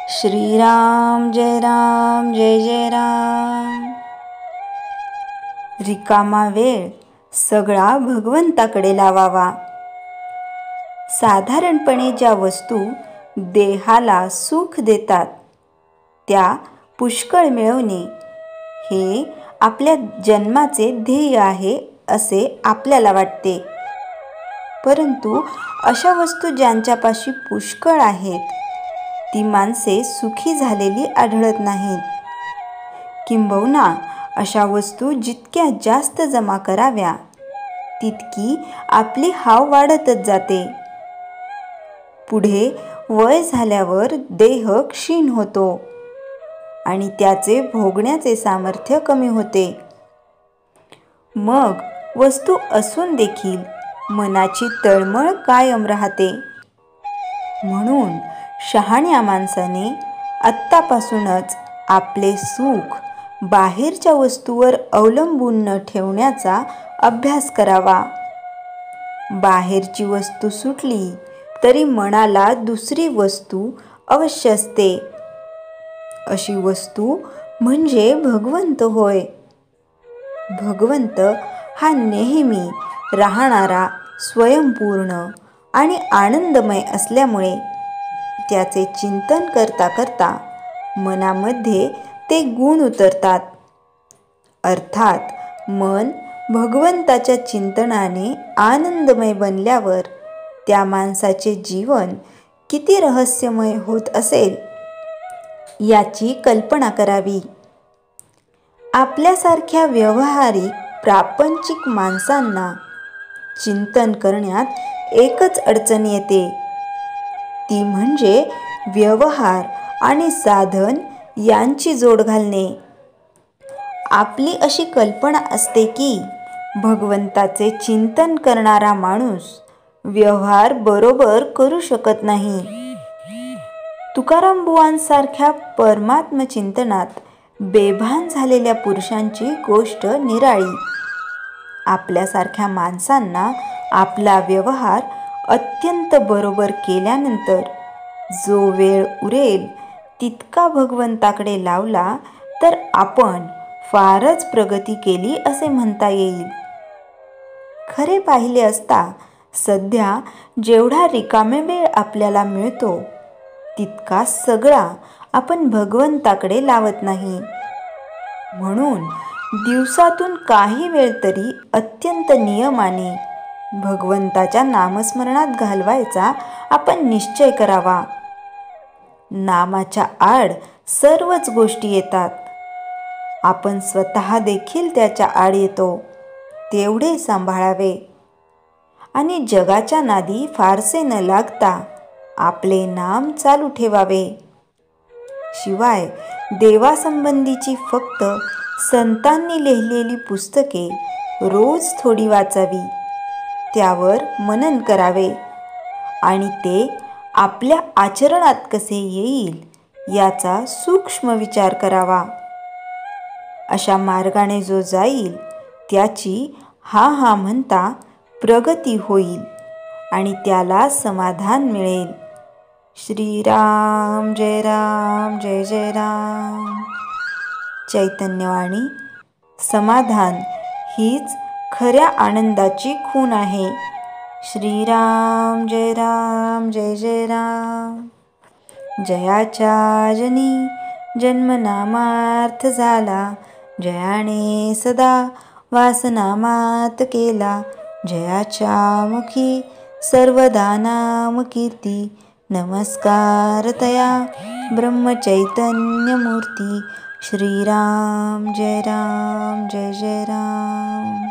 श्रीराम जय जय राम। रिकामा वेळ सगळा भगवंताकडे लावावा। साधारणपणे ज्या वस्तू देहाला सुख देतात त्या पुष्कळ मिळवणे हे आपल्या जन्माचे ध्येय आहे असे आपल्याला वाटते, परंतु अशा वस्तू ज्यांच्यापाशी पुष्कळ आहेत ती माणसे सुखी झालेली आढळत नाहीत। किंबहुना अशा वस्तू जितक्या जास्त जमा कराव्या तितकी आपली हाव वाढतच जाते। पुढे वय झाल्यावर देह क्षीण होतो आणि त्याचे भोगण्याचे सामर्थ्य कमी होते। मग वस्तू असून देखील मनाची तळमळ कायम राहते। म्हणून शहाण्या माणसाने आत्तापासूनच आपले सुख बाहेरच्या वस्तूवर अवलंबून न ठेवण्याचा अभ्यास करावा। बाहेरची वस्तू सुटली तरी मनाला दुसरी वस्तू अवश्य असते। अशी वस्तू म्हणजे भगवंत होय। भगवंत हा नेहमी राहणारा, स्वयंपूर्ण आणि आनंदमय असल्यामुळे त्याचे चिंतन करता करता मनामध्ये ते गुण उतरतात। अर्थात मन भगवंताच्या चिंतनाने आनंदमय बनल्यावर त्या माणसाचे जीवन किती रहस्यमय होत असेल याची कल्पना करावी। आपल्यासारख्या व्यावहारिक प्रापंचिक माणसांना चिंतन करण्यात एकच अडचण येते, ती म्हणजे व्यवहार आणि साधन यांची जोड घालणे। आपली अशी कल्पना असते की भगवंताचे चिंतन करणारा माणूस व्यवहार बरोबर करू शकत नाही। तुकाराम बुवांसारख्या परमात्म चिंतनात बेभान झालेल्या पुरुषांची गोष्ट निराळी। आपल्यासारख्या माणसांना आपला व्यवहार अत्यंत बरोबर केल्यानंतर जो वेळ उरेल तितका भगवंताकडे लावला तर आपण फारच प्रगती केली असे म्हणता येईल। खरे पाहिले असता सध्या जेवढा रिकामे वेळ आपल्याला मिळतो तितका सगळा आपण भगवंताकडे लावत नाही। म्हणून दिवसातून काही वेळ तरी अत्यंत नियमाने भगवंताच्या नामस्मरणात घालवायचा आपण निश्चय करावा। नामाच्या आड सर्वच गोष्टी येतात, आपण स्वतः देखील त्याच्या आड येतो, तेवढे सांभाळावे आणि जगाच्या नादी फारसे न लागता आपले नाम चालू ठेवावे। शिवाय देवासंबंधीची फक्त संतांनी लिहिलेली पुस्तके रोज थोडी वाचावी, त्यावर मनन करावे आणि ते आपल्या आचरणात कसे येईल याचा सूक्ष्म विचार करावा। अशा मार्गाने जो जाईल त्याची हा म्हणता प्रगती होईल आणि त्याला समाधान मिळेल। श्रीराम जय जय राम। चैतन्यवाणी समाधान हीच खऱ्या आनंदाची खूण आहे। श्रीराम जय जय राम। जयाच्या जनी जन्मनामार्थ झाला, जयाने सदा वासनामात केला, जयाच्या मुखी सर्वदा नाम कीर्ती, नमस्कार तया ब्रह्मचैतन्य मूर्ती। श्रीराम जय जय राम।